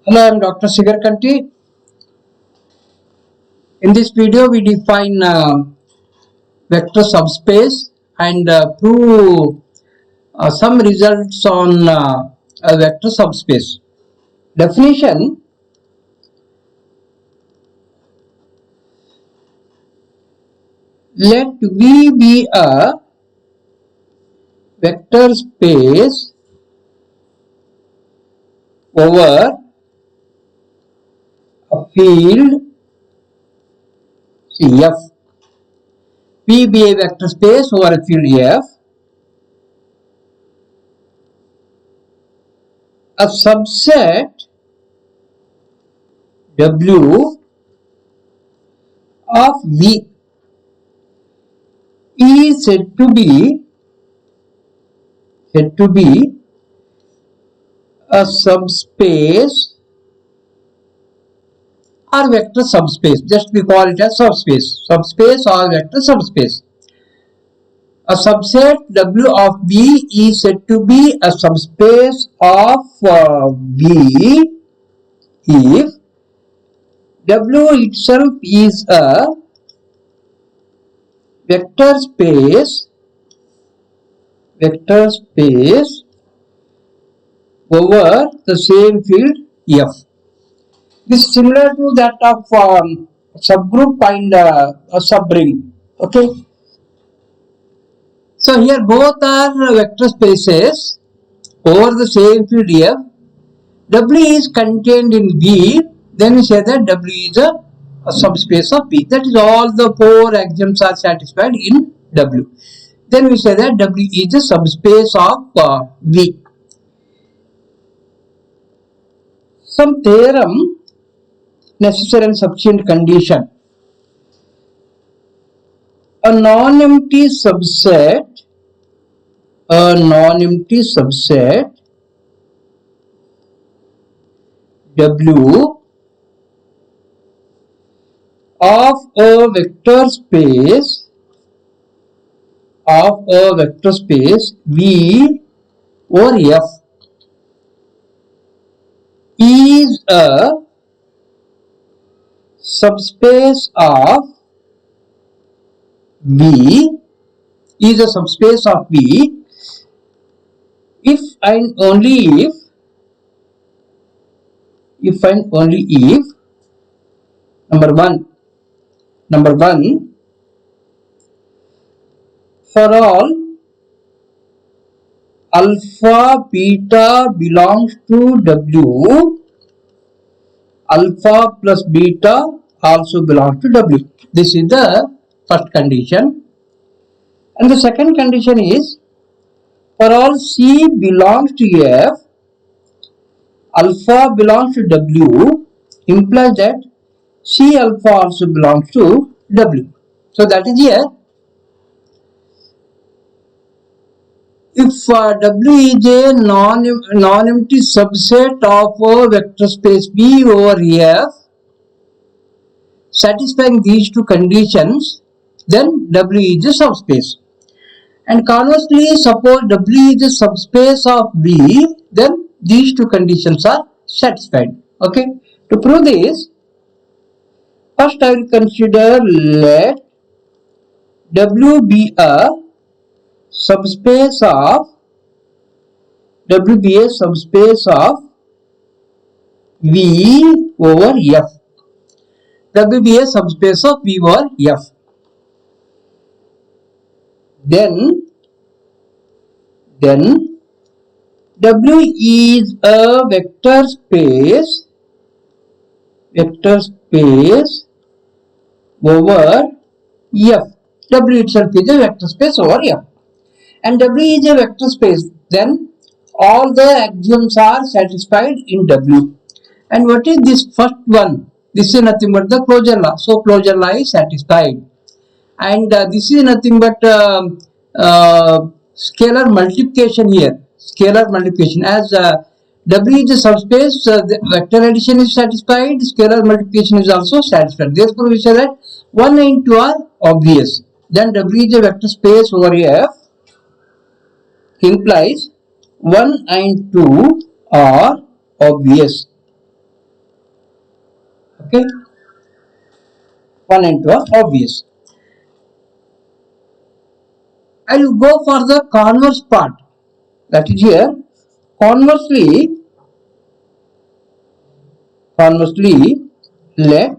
Hello, I am Dr. Sigar Kanti. In this video, we define vector subspace and prove some results on a vector subspace. Definition: let V be a vector space over a field F. V be a vector space over a field F. A subset W of V is said to be a subspace or vector subspace. Just we call it as subspace or vector subspace. A subset W of V is said to be a subspace of V if W itself is a vector space over the same field F. This is similar to that of subgroup and a subring. Okay. So here both are vector spaces over the same field F. W is contained in V. Then we say that W is a subspace of V. That is all the four axioms are satisfied in W. Then we say that W is a subspace of V. Some theorem, necessary and sufficient condition. A non-empty subset W of a vector space V over F is a subspace of V if and only if number one for all alpha beta belongs to W, alpha plus beta also belongs to W. This is the first condition. And the second condition is for all C belongs to F, alpha belongs to W, implies that C alpha also belongs to W. So that is here. If W is a non-empty subset of a vector space V over F, satisfying these two conditions, then W is a subspace. And conversely, suppose W is a subspace of V, then these two conditions are satisfied. Okay. To prove this, first I will consider let W be a subspace of V over F. W be a subspace of V over F. Then W is a vector space over F. W itself is a vector space over F. And W is a vector space, then all the axioms are satisfied in W. And what is this first one? This is nothing but the closure law. So closure law is satisfied. And this is nothing but scalar multiplication here. Scalar multiplication. As W is a subspace, the vector addition is satisfied, scalar multiplication is also satisfied. Therefore, we say that 1 and 2 are obvious. Then W is a vector space over F implies 1 and 2 are obvious. Okay, 1 and 2 are obvious. I will go for the converse part. That is here. Conversely, let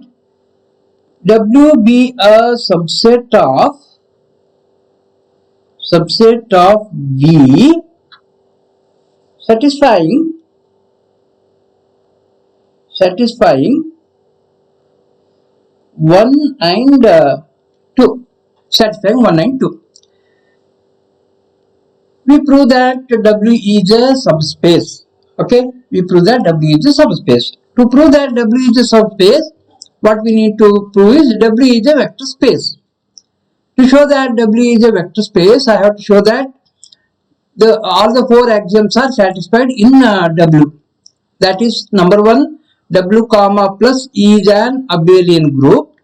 W be a subset of V satisfying 1 and 2. Satisfying 1 and 2. We prove that W is a subspace. Okay, we prove that W is a subspace. To prove that W is a subspace, what we need to prove is W is a vector space. To show that W is a vector space, I have to show that all the 4 axioms are satisfied in W. That is, number 1, W comma plus is an abelian group.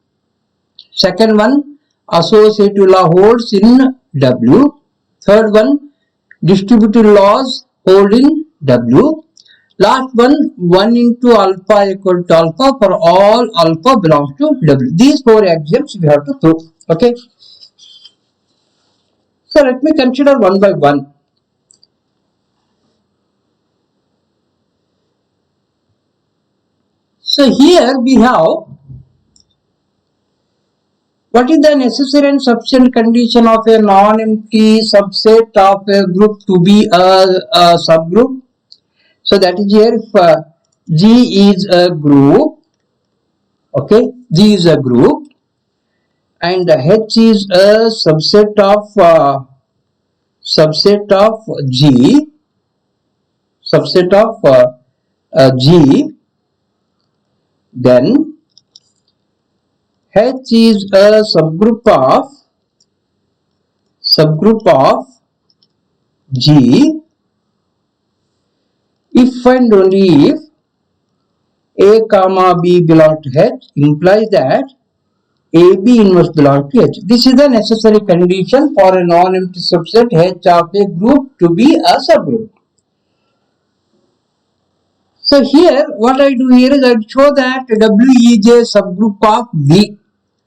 Second one, associative law holds in W. Third one, distributive laws hold in W. Last one, 1 into alpha equal to alpha for all alpha belongs to W. These 4 axioms we have to prove. Okay. So let me consider one by one. So here we have what is the necessary and sufficient condition of a non-empty subset of a group to be a subgroup. So that is here, if G is a group, okay, G is a group, and H is a subset of G, G, then H is a subgroup of G if and only if A comma B belongs to H, implies that AB inverse belongs to H. This is the necessary condition for a non-empty subset H of a group to be a subgroup. So here, what I do here is I show that W is a subgroup of V.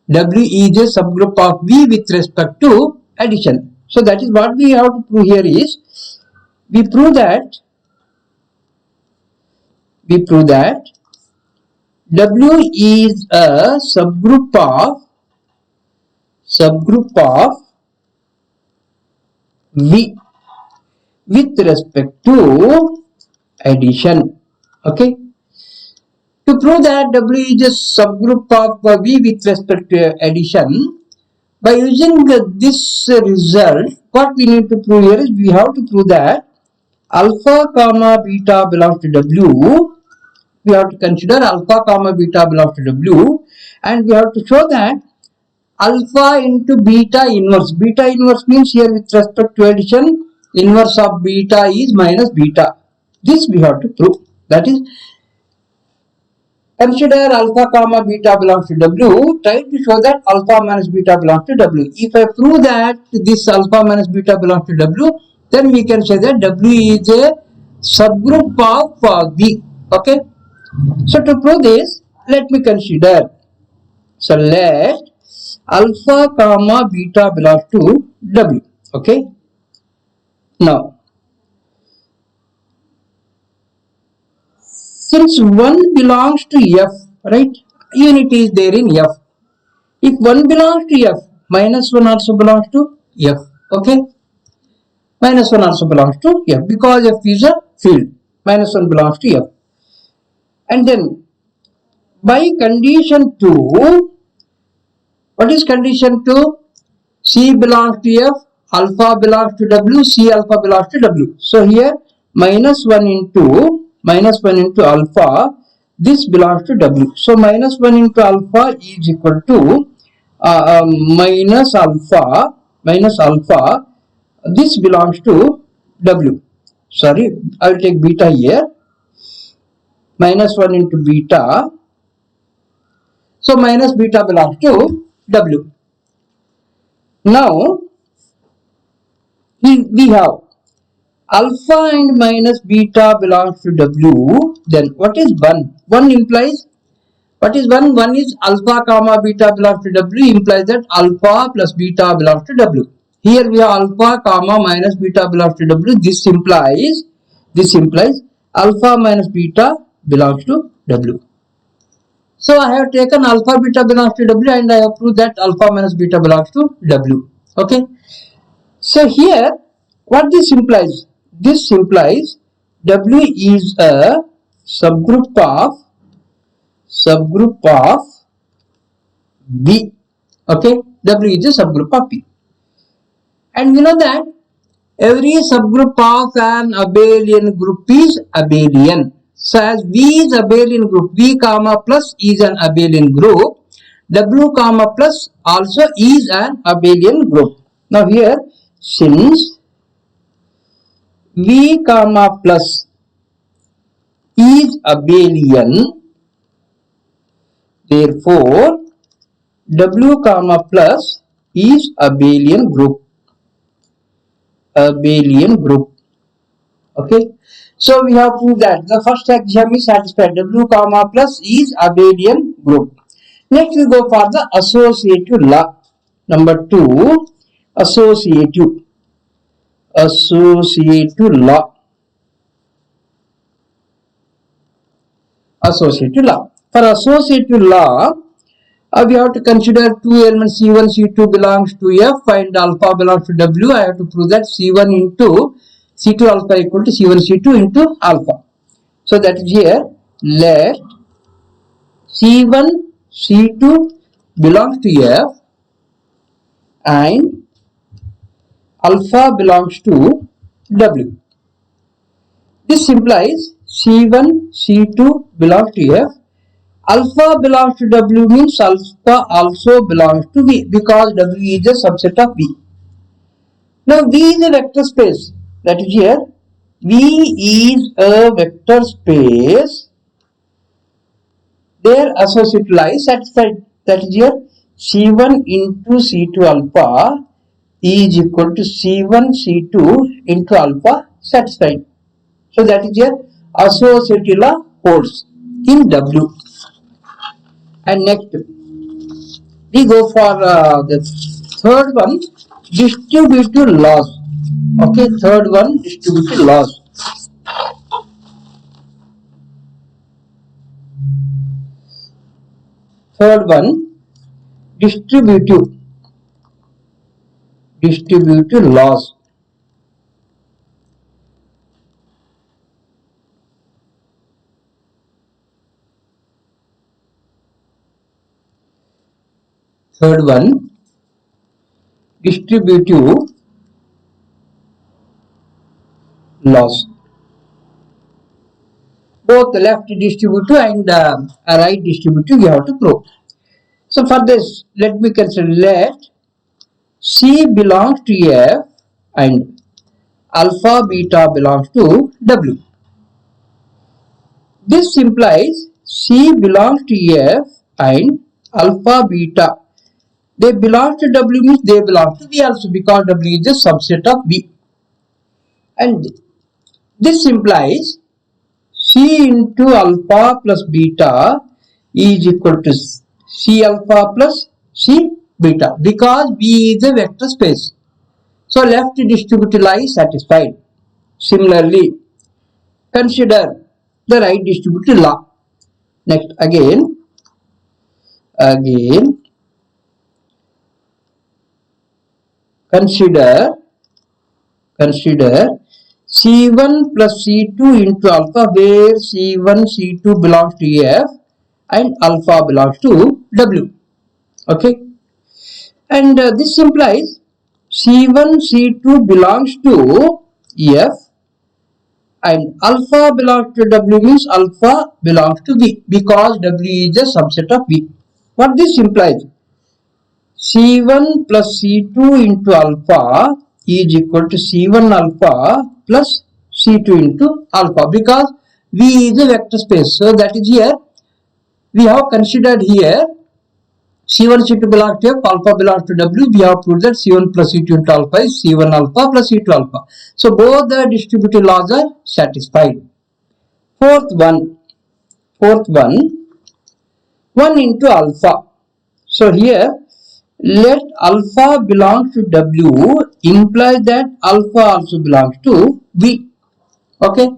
W is a subgroup of V with respect to addition. So that is what we have to prove here is, we prove that W is a subgroup of V with respect to addition. Okay. To prove that W is a subgroup of V with respect to addition, by using this result, what we need to prove here is, we have to prove that alpha comma beta belongs to W. We have to consider alpha comma beta belongs to W, and we have to show that alpha into beta inverse. Beta inverse means here with respect to addition, inverse of beta is minus beta. This we have to prove. That is, consider alpha comma beta belongs to W. Try to show that alpha minus beta belongs to W. If I prove that this alpha minus beta belongs to W, then we can say that W is a subgroup of V. Okay. So to prove this, let me consider. So let alpha comma beta belongs to W. Okay. Now, since 1 belongs to F, right? Unity is there in F. If 1 belongs to F, minus 1 also belongs to F. Okay. Minus 1 also belongs to F because F is a field. Minus 1 belongs to F. And then by condition 2, what is condition 2? C belongs to F, alpha belongs to W, C alpha belongs to W. So here minus 1 into alpha, this belongs to W. So minus 1 into alpha is equal to minus alpha, this belongs to W. Sorry, I will take beta here. Minus 1 into beta. So minus beta belongs to W. Now, we have alpha and minus beta belongs to W. Then what is 1? 1 implies What is 1? 1 is alpha comma beta belongs to W, implies that alpha plus beta belongs to W. Here we have alpha comma minus beta belongs to W. This implies alpha minus beta belongs to W. So I have taken alpha beta belongs to W and I have proved that alpha minus beta belongs to W. Okay. So here what this implies? This implies W is a subgroup of B. Okay, W is a subgroup of B. And we know that every subgroup of an abelian group is abelian. So as V is abelian group, V comma plus is an abelian group, W comma plus also is an abelian group. Now here, since V comma plus is abelian, therefore W comma plus is abelian group. Okay, so we have proved that the first axiom is satisfied. W comma plus is abelian group. Next we go for the associative law. Number 2, associative law. For associative law, we have to consider two elements C1, C2 belongs to F and alpha belongs to W. I have to prove that C1 into C2 alpha equal to C1, C2 into alpha. So that is here, let C1, C2 belongs to F and alpha belongs to W. This implies C1, C2 belongs to F. Alpha belongs to W means alpha also belongs to V because W is a subset of V. Now V is a vector space. That is here. V is a vector space. Their associative law is satisfied. That is here. C1 into C2 alpha is equal to C1 C2 into alpha satisfied. So that is here. Associative law holds in W. And next we go for the third one, distributive laws. Okay, third one, distributive laws. Third one, distributive laws. Third one, distributive laws. Both left distributive and right distributive you have to prove. So for this, let me consider, let C belongs to F and alpha beta belongs to W. This implies C belongs to F and alpha beta, they belong to W means they belong to V also because W is a subset of V. And this implies C into alpha plus beta is equal to C alpha plus C beta because V is a vector space. So left distributive law is satisfied. Similarly, consider the right distributive law. Next again consider C1 plus C2 into alpha where C1, C2 belongs to F and alpha belongs to W. Okay. And this implies C1, C2 belongs to F and alpha belongs to W means alpha belongs to V because W is a subset of V. What this implies? C1 plus C2 into alpha is equal to C1 alpha plus C2 into alpha because V is a vector space. So that is here. We have considered here C1, C2 belongs to F, alpha belongs to W. We have proved that C1 plus C2 into alpha is C1 alpha plus C2 alpha. So both the distributive laws are satisfied. Fourth one, 1 into alpha. So here let alpha belong to W implies that alpha also belongs to V. Okay.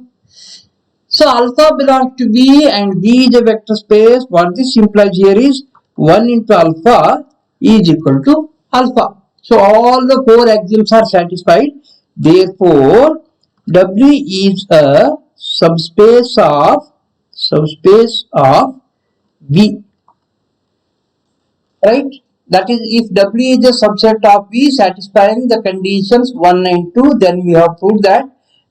So alpha belongs to V and V is a vector space. What this implies here is 1 into alpha is equal to alpha. So all the four axioms are satisfied. Therefore, W is a subspace of V. Right? That is, if W is a subset of V satisfying the conditions 1 and 2, then we have proved that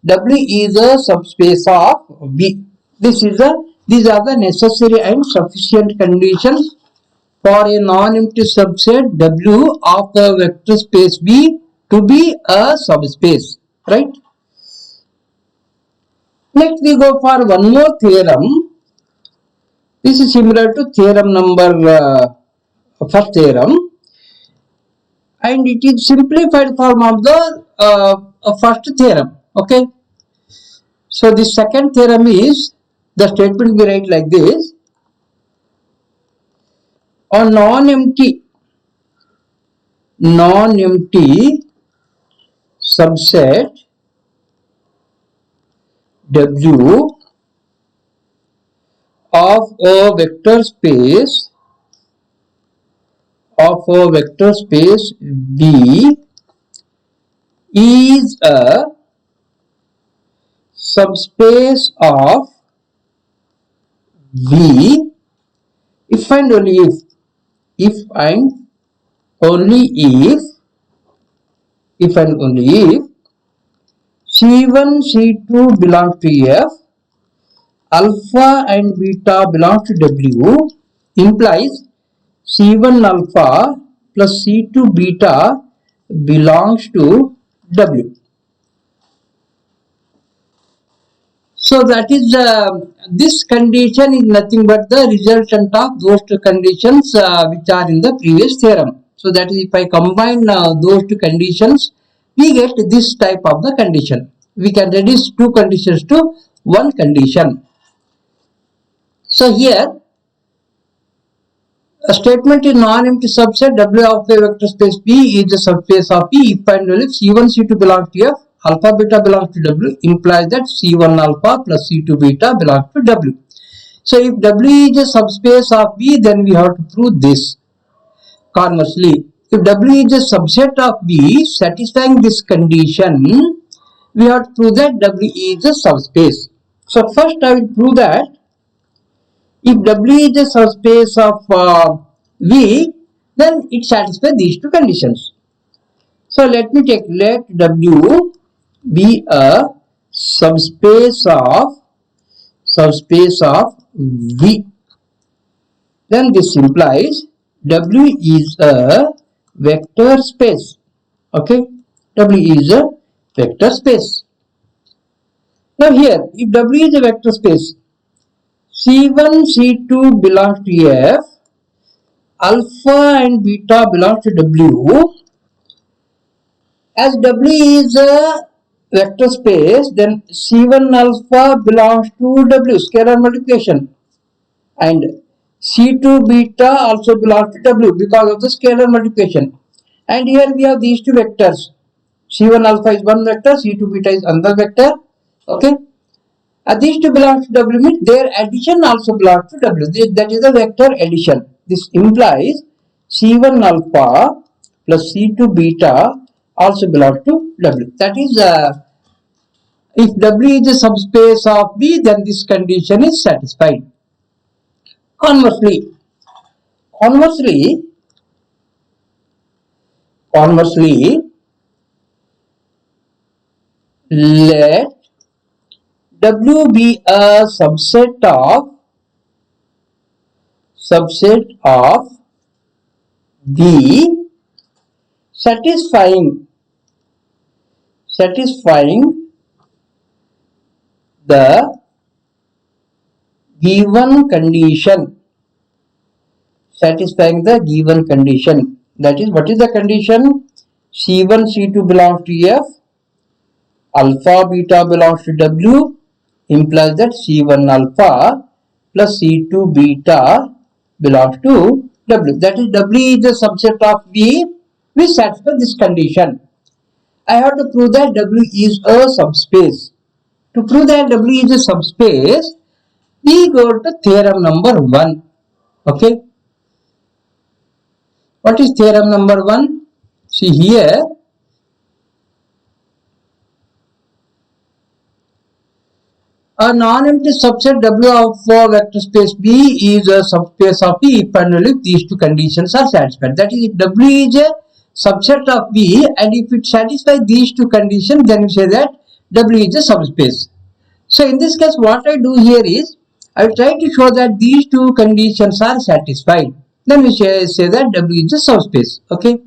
W is a subspace of V. These are the necessary and sufficient conditions for a non-empty subset W of a vector space V to be a subspace. Right? Next we go for one more theorem. This is similar to theorem number first theorem, and it is simplified form of the first theorem. Okay. So the second theorem is, the statement we write like this: a non-empty subset W of a vector space V is a subspace of V if and only if C1, C2 belongs to F, alpha and beta belongs to W, implies C1 alpha plus C2 beta belongs to W. So that is this condition is nothing but the resultant of those two conditions which are in the previous theorem. So that is, if I combine those two conditions, we get this type of the condition. We can reduce two conditions to one condition. So here a statement is non-empty subset W of a vector space V is the subspace of V if and only if C1 C2 belongs to F, alpha beta belongs to W, implies that C1 alpha plus C2 beta belongs to W. So if W is a subspace of V, then we have to prove this. Conversely, if W is a subset of V satisfying this condition, we have to prove that W is a subspace. So first I will prove that if W is a subspace of V, then it satisfies these two conditions. So let W be a subspace of V. Then this implies W is a vector space. Okay, W is a vector space. Now here, if W is a vector space, C1, C2 belongs to F, alpha and beta belongs to W. As W is a vector space, then C1 alpha belongs to W, scalar multiplication, and C2 beta also belongs to W because of the scalar multiplication. And here we have these two vectors. C1 alpha is one vector, C2 beta is another vector. Okay. These two belongs to W means their addition also belongs to W. That is the vector addition. This implies C1 alpha plus C2 beta also belongs to W. That is, if W is a subspace of V, then this condition is satisfied. Conversely, let W be a subset of V satisfying the given condition. That is, what is the condition? C1, C2 belongs to F, alpha, beta belongs to W, implies that C1 alpha plus C2 beta belongs to W. That is, W is a subset of V which satisfies this condition. I have to prove that W is a subspace. To prove that W is a subspace, we go to theorem number 1. Okay. What is theorem number 1? See here. A non-empty subset W of vector space B is a subspace of V if and only if these two conditions are satisfied. That is, if W is a subset of V and if it satisfies these two conditions, then we say that W is a subspace. So in this case, what I do here is, I try to show that these two conditions are satisfied. Then we say that W is a subspace. Okay.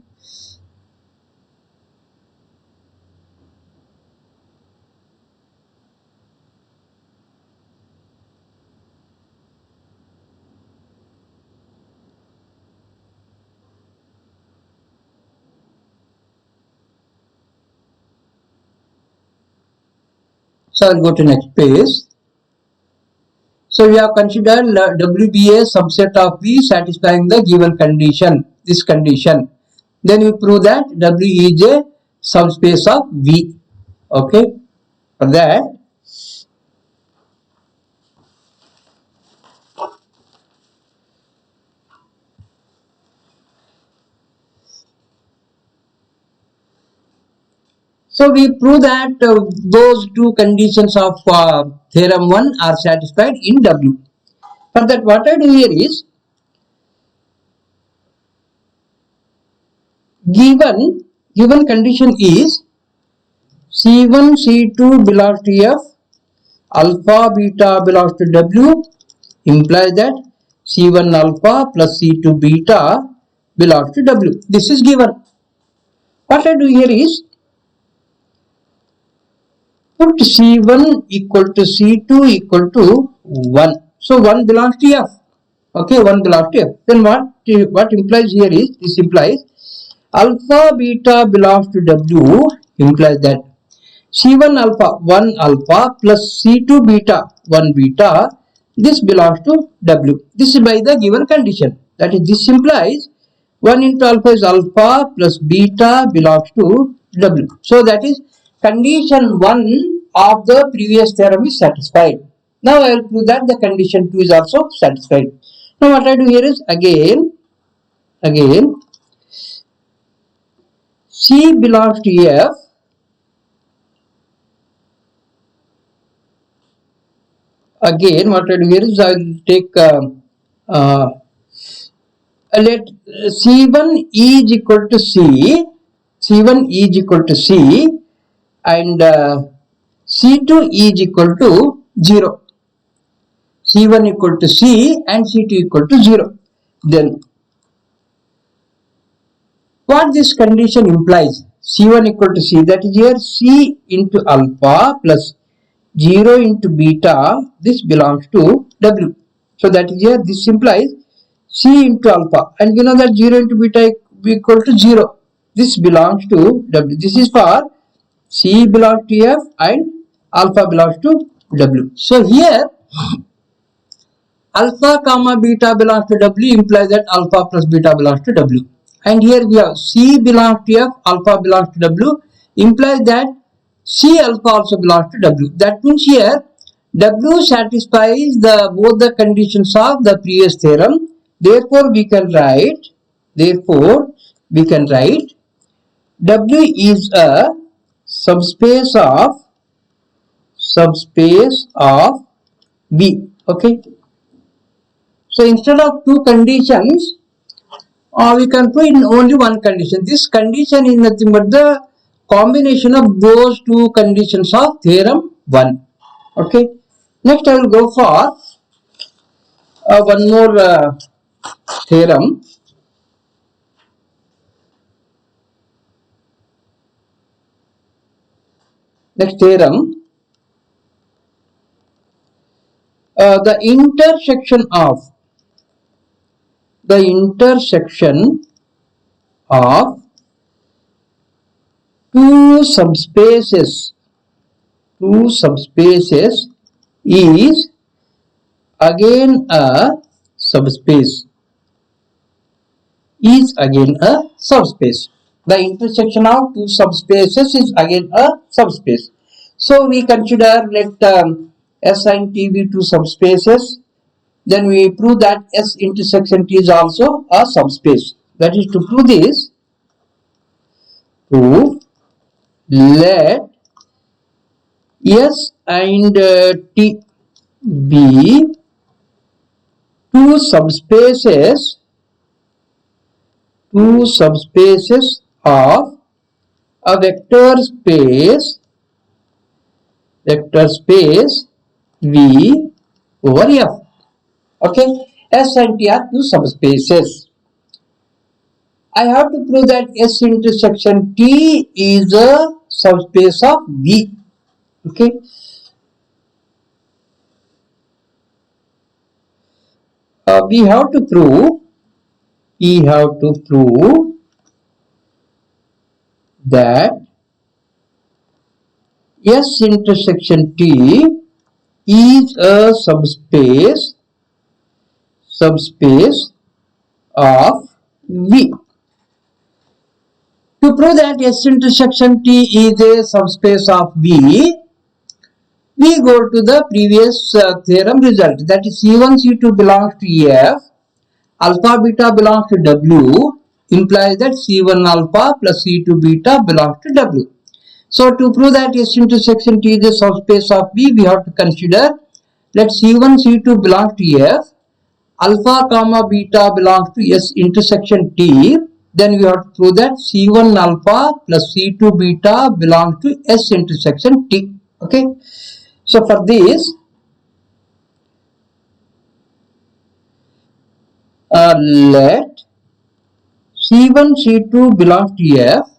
So I will go to next page. So we have considered W be a subset of V satisfying the given condition, this condition. Then we prove that W is a subspace of V. Okay. For that, so we prove that those two conditions of theorem 1 are satisfied in W. For that, what I do here is, given condition is C1, C2 belongs to F, alpha, beta belongs to W, implies that C1 alpha plus C2 beta belongs to W. This is given. What I do here is, put C1 equal to C2 equal to 1. So 1 belongs to F. Okay, 1 belongs to F. Then what implies here is, this implies alpha beta belongs to W, implies that C1 alpha 1 alpha plus C2 beta 1 beta, this belongs to W. This is by the given condition. That is, this implies 1 into alpha is alpha plus beta belongs to W. So that is, condition 1 of the previous theorem is satisfied. Now I will prove that the condition 2 is also satisfied. Now what I do here is, again C belongs to F, again what I do here is, I will take let C1 is equal to C, C1 is equal to C, and C2 is equal to 0. C1 equal to C and C2 equal to 0. Then what this condition implies, C1 equal to C, that is here C into alpha plus 0 into beta, this belongs to W. So that is here, this implies C into alpha, and we know that 0 into beta equal to 0. This belongs to W. This is for C belongs to F and alpha belongs to W. So here alpha comma beta belongs to W implies that alpha plus beta belongs to W. And here we have C belongs to F, alpha belongs to W, implies that C alpha also belongs to W. That means here W satisfies both the conditions of the previous theorem. Therefore we can write W is a subspace of V. Okay. So instead of two conditions, we can put in only one condition. This condition is nothing but the combination of those two conditions of theorem 1. Okay. Next I will go for one more theorem. Next theorem, the intersection of two subspaces is again a subspace. is again a subspace. The intersection of two subspaces is again a subspace. So we consider let S and T be two subspaces. Then we prove that S intersection T is also a subspace. That is, to prove this, prove let S and T be two subspaces of a vector space V over F. Okay, S and T are two subspaces. I have to prove that S intersection T is a subspace of V. Okay, we have to prove that S intersection T is a subspace of V. To prove that S intersection T is a subspace of V, we go to the previous theorem result, that is C1 C2 belongs to F, alpha beta belongs to W, implies that C1 alpha plus C2 beta belongs to W. So to prove that S intersection T is a subspace of V, we have to consider let C1 C2 belongs to F, alpha comma beta belongs to S intersection T, then we have to prove that C1 alpha plus C2 beta belongs to S intersection T. Okay. So for this, let C1 C2 belongs to F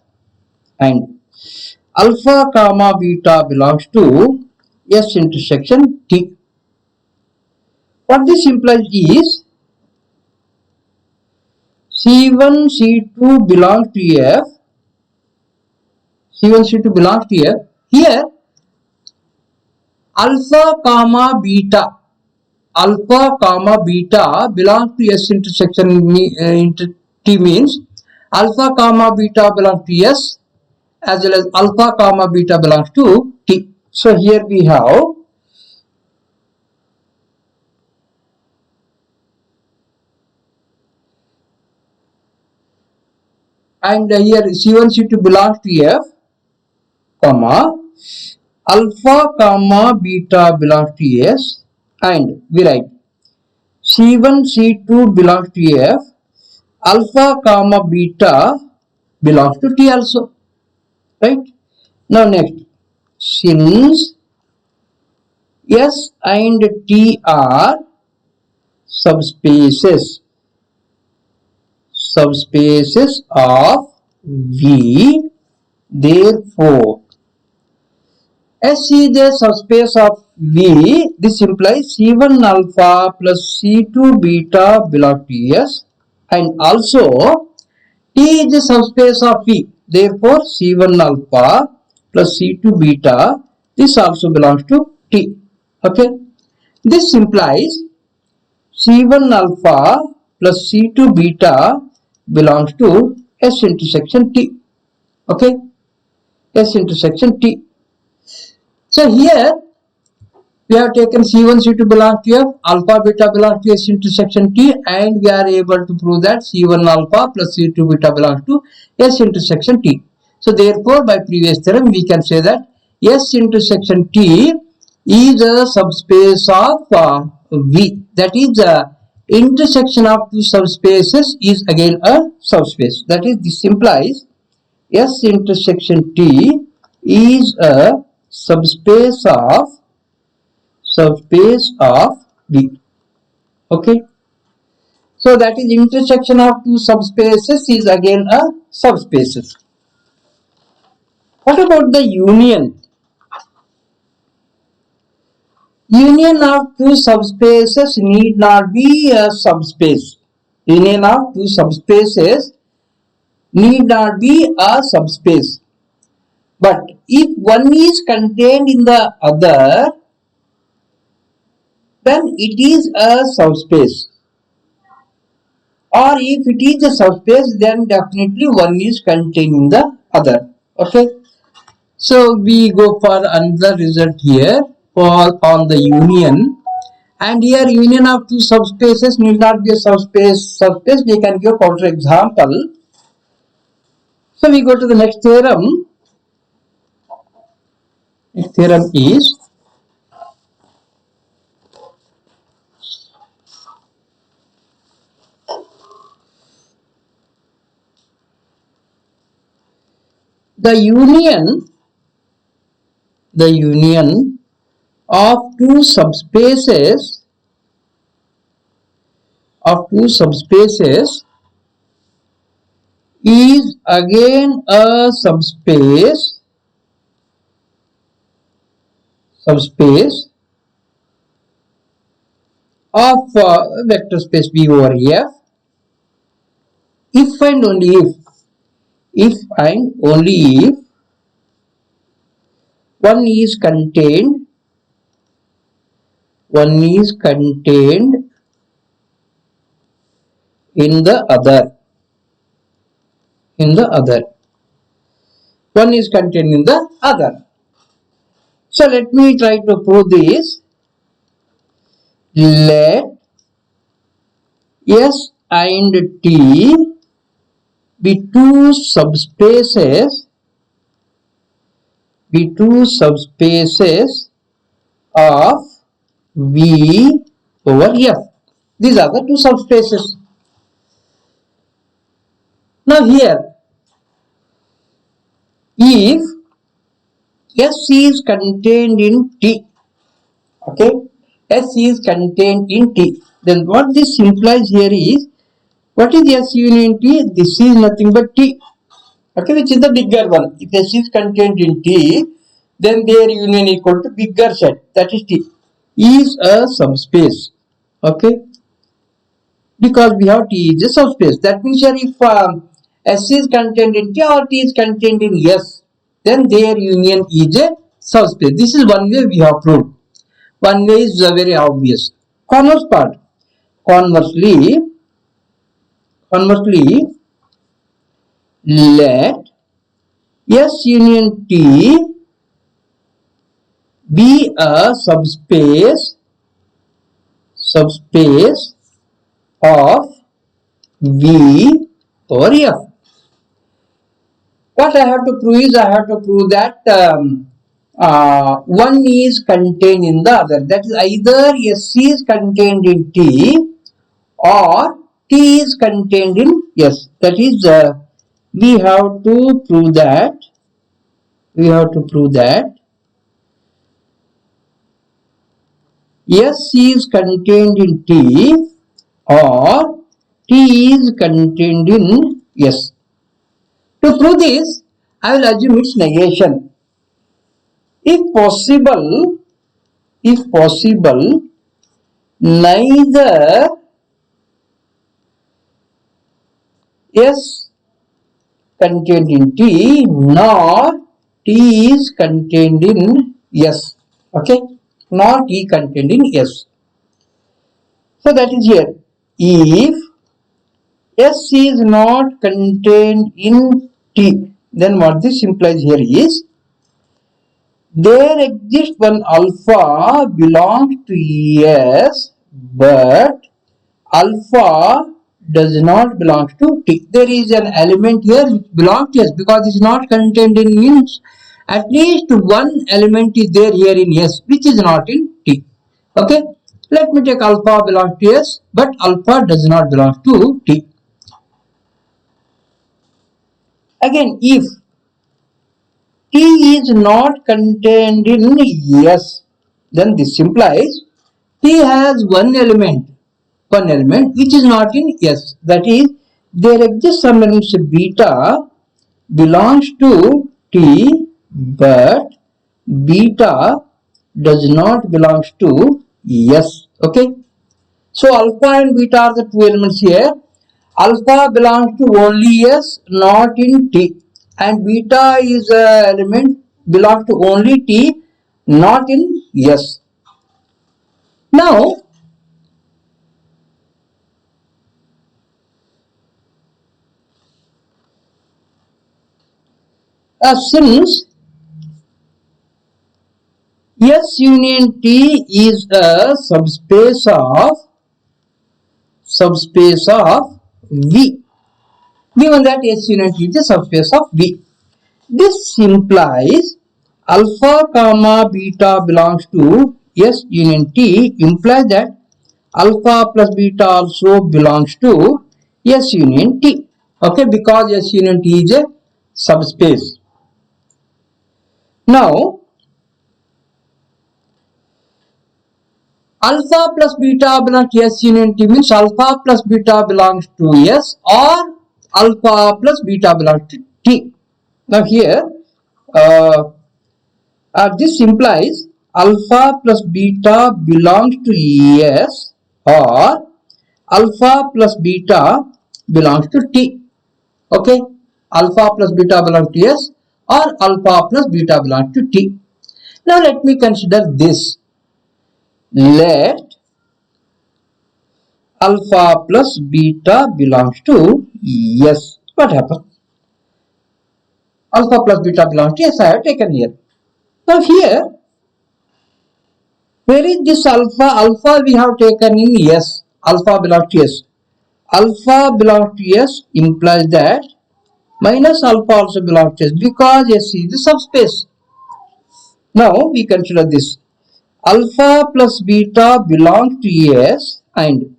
and alpha comma beta belongs to S intersection T. What this implies is C1 C2 belongs to F. C1 C2 belongs to F. Here alpha comma beta belongs to S intersection T, means alpha comma beta belongs to S as well as alpha comma beta belongs to T. So here we have and here C1 C2 belongs to F, comma alpha comma beta belongs to S, and we write C1 C2 belongs to F, alpha comma beta belongs to T also, right? Now next, since S and T are subspaces of V, therefore S is a subspace of V. This implies C1 alpha plus C2 beta belongs to S, and also T is a subspace of V. Therefore C1 alpha plus C2 beta, this also belongs to T. Okay, this implies C1 alpha plus C2 beta belongs to S intersection T. Okay, S intersection T. So here we have taken C1 C2 belongs to F, alpha beta belongs to S intersection T, and we are able to prove that C1 alpha plus C2 beta belongs to S intersection T. So therefore by previous theorem we can say that S intersection T is a subspace of V. That is intersection of two subspaces is again a subspace. That is, this implies S intersection T is a subspace of V. Okay, so that is intersection of two subspaces is again a subspaces. What about the union? Union of two subspaces need not be a subspace. Union of two subspaces need not be a subspace. But if one is contained in the other, then it is a subspace. or if it is a subspace, then definitely one is contained in the other. Okay. So we go for another result here for on the union. And here union of two subspaces need not be a subspace. We can give counter example. So we go to the next theorem. Next theorem is the union of two subspaces is again a subspace of vector space V over F if and only if one is contained in the other one is contained in the other. So let me try to prove this. Let S and T be two subspaces of V over F. These are the two subspaces. Now here, if S is contained in T, okay, S is contained in T, then what this implies here is, what is S union T? This is nothing but T, okay, which is the bigger one. If S is contained in T, then their union equal to bigger set, that is T, is a subspace, okay, because we have T is a subspace. That means here if S is contained in T or T is contained in S, then their union is a subspace. This is one way we have proved. One way is very obvious. Converse part. Conversely, let S union T be a subspace of V over F. What I have to prove is, I have to prove that one is contained in the other. That is, either S is contained in T or T is contained in S. That is, we have to prove that. S is contained in T or T is contained in S. To prove this, I will assume its negation. If possible, neither S contained in T nor T is contained in S. Okay, nor T contained in S. So that is here. If S is not contained in T, then what this implies here is, there exists one alpha belongs to S, but alpha does not belong to T. There is an element here which belongs to S because it is not contained in means at least one element is there here in S which is not in T. Okay, let me take alpha belongs to S, but alpha does not belong to T. Again, if T is not contained in S, then this implies T has one element which is not in S. That is, there exists some element beta belongs to T, but beta does not belong to S. Okay. So alpha and beta are the two elements here. Alpha belongs to only S, not in T, and beta is an element belongs to only T, not in S. Now, Since S union T is a subspace of V, given that S union T is a subspace of V, this implies alpha comma beta belongs to S union T implies that alpha plus beta also belongs to S union T. Okay, because S union T is a subspace. Now, alpha plus beta belongs to S union T means alpha plus beta belongs to S or alpha plus beta belongs to T. Now here, this implies alpha plus beta belongs to S or alpha plus beta belongs to T. Okay, alpha plus beta belongs to S or alpha plus beta belongs to T. Now let me consider this. Let alpha plus beta belongs to S. What happens? Alpha plus beta belongs to S. I have taken here. Now here, where is this alpha? Alpha we have taken in S. Alpha belongs to S. Alpha belongs to S implies that minus alpha also belongs to S because S is the subspace. Now we consider this. Alpha plus beta belongs to S and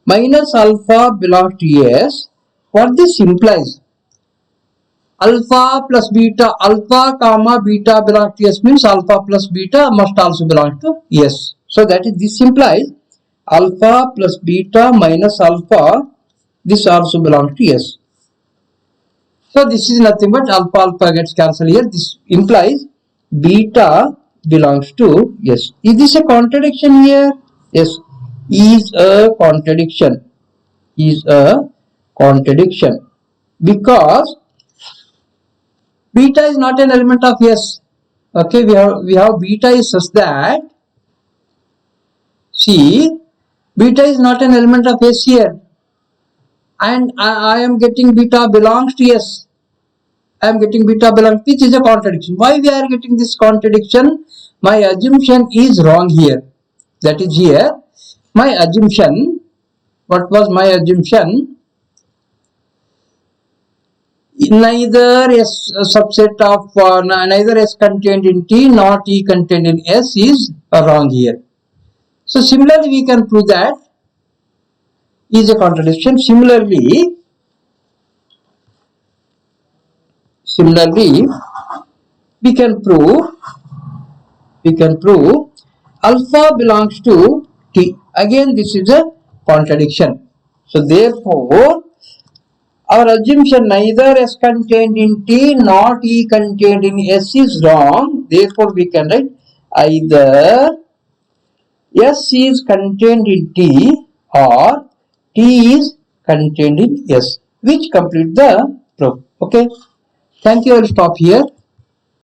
minus alpha belongs to S. What this implies? Alpha plus beta, alpha comma beta belongs to S means alpha plus beta must also belong to S. So that is, this implies alpha plus beta minus alpha, this also belongs to S. So this is nothing but alpha gets cancelled here. This implies beta belongs to S. Is this a contradiction here? Yes, is a contradiction. Is a contradiction because beta is not an element of S. Okay, we have beta is such that, see, beta is not an element of S here, and I am getting beta belongs to S. I am getting beta belongs, which is a contradiction. Why we are getting this contradiction? My assumption is wrong here. That is here, my assumption. What was my assumption? Neither S subset of neither S contained in T nor T contained in S is wrong here. So similarly, we can prove that is a contradiction. Similarly, we can prove alpha belongs to T. Again, this is a contradiction. So therefore, our assumption neither S contained in T nor T contained in S is wrong. Therefore, we can write either S is contained in T or T is contained in S, which complete the proof. Okay. Thank you. I will stop here.